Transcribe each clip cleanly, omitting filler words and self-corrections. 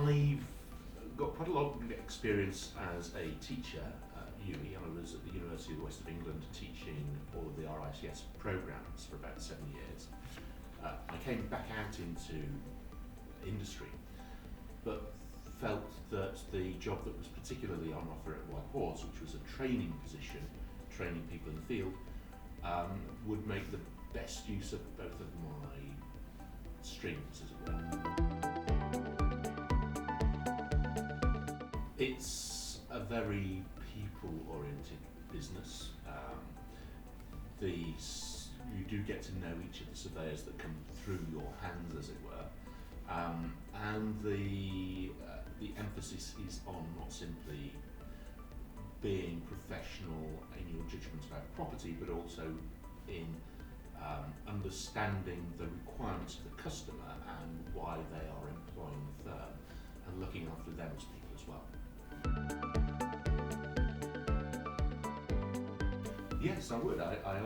I've got quite a lot of experience as a teacher at uni. I was at the University of the West of England teaching all of the RICS programmes for about 7 years. I came back out into industry, but felt that the job that was particularly on offer at White Horse, which was a training position, training people in the field, would make the best use of both of my strings, as it were. It's a very people-oriented business. You do get to know each of the surveyors that come through your hands, as it were, and the emphasis is on not simply being professional in your judgment about property, but also in understanding the requirements of the customer and why they are employing the firm, and looking after them as people as well. Yes, I would. I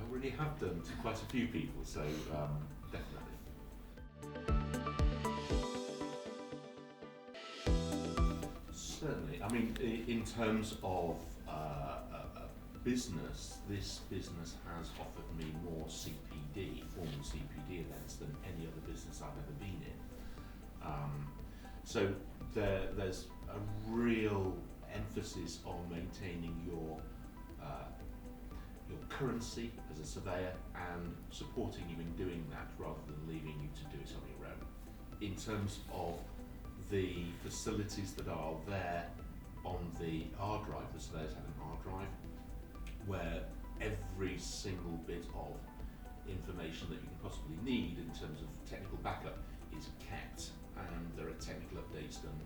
already have done to quite a few people, so definitely. Certainly. I mean, in terms of business, this business has offered me more CPD, formal CPD events than any other business I've ever been in. So there's a real emphasis on maintaining your currency as a surveyor and supporting you in doing that rather than leaving you to do it on your own. In terms of the facilities that are there on the R drive, the surveyors have an R drive, where every single bit of information that you can possibly need in terms of technical backup is kept, and there are technical updates done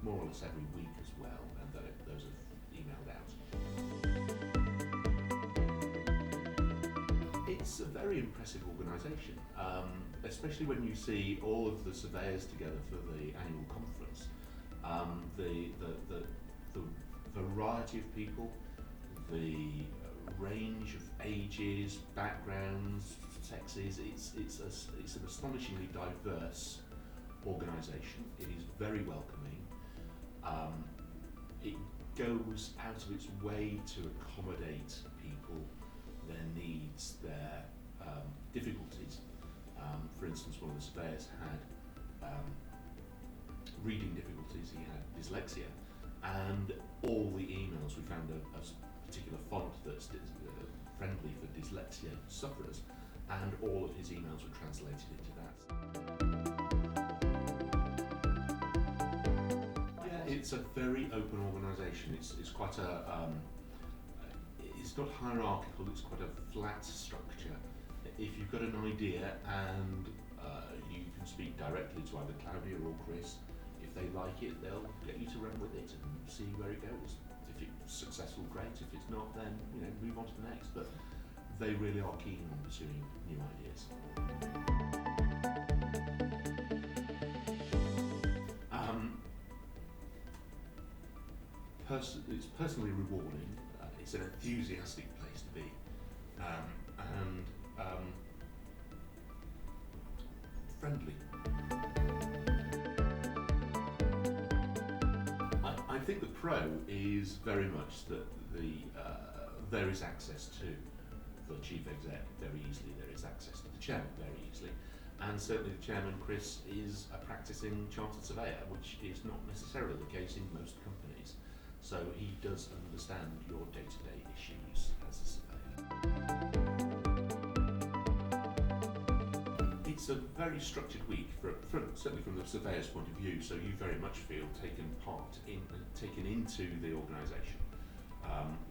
more or less every week as well, and those are emailed out. It's a very impressive organisation, especially when you see all of the surveyors together for the annual conference. The variety of people, the range of ages, backgrounds, sexes, it's an astonishingly diverse organisation. It is very welcoming. It goes out of its way to accommodate people, their needs, their difficulties. For instance, one of the surveyors had reading difficulties, he had dyslexia, and all the emails, we found a particular font that's friendly for dyslexia sufferers, and all of his emails were translated into that. Yeah, it's a very open organisation. It's quite it's not hierarchical, it's quite a flat structure. If you've got an idea and you can speak directly to either Claudia or Chris, if they like it, they'll get you to run with it and see where it goes. If it's successful, great. If it's not, then move on to the next. But they really are keen on pursuing new ideas. It's personally rewarding. It's an enthusiastic place to be, and friendly. I think the pro is very much that there is access to the chief exec very easily. There is access to the chairman very easily, and certainly the chairman, Chris, is a practicing chartered surveyor, which is not necessarily the case in most companies. So he does understand your day-to-day issues as a surveyor. It's a very structured week, certainly from the surveyor's point of view, so you very much feel taken into the organisation.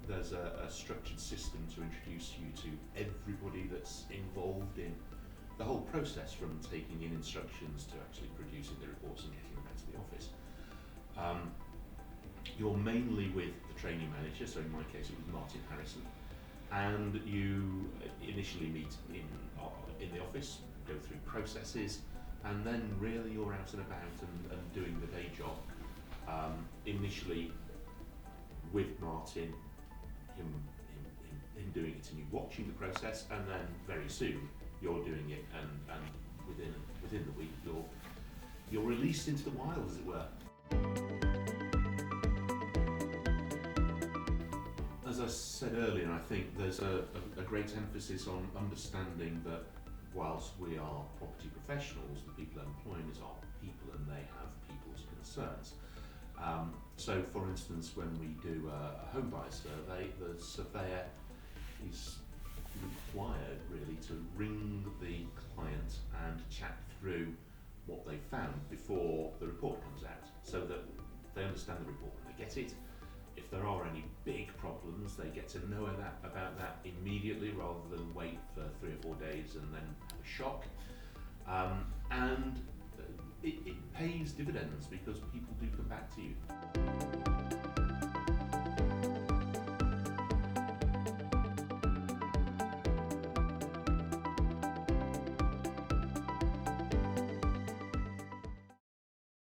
There's a structured system to introduce you to everybody that's involved in the whole process, from taking in instructions to actually producing the reports and getting them back to the office. You're mainly with the training manager, so in my case it was Martin Harrison, and you initially meet in the office, go through processes, and then really you're out and about and doing the day job. Initially with Martin, him doing it and you watching the process, and then very soon you're doing it, and within the week you're released into the wild, as it were. As I said earlier, I think there's a great emphasis on understanding that whilst we are property professionals, the people employing us are people and they have people's concerns. So for instance, when we do a home buyer survey, the surveyor is required really to ring the client and chat through what they found before the report comes out, so that they understand the report when they get it. If there are any big problems, they get to know about that immediately rather than wait for 3 or 4 days and then have a shock. And it pays dividends because people do come back to you.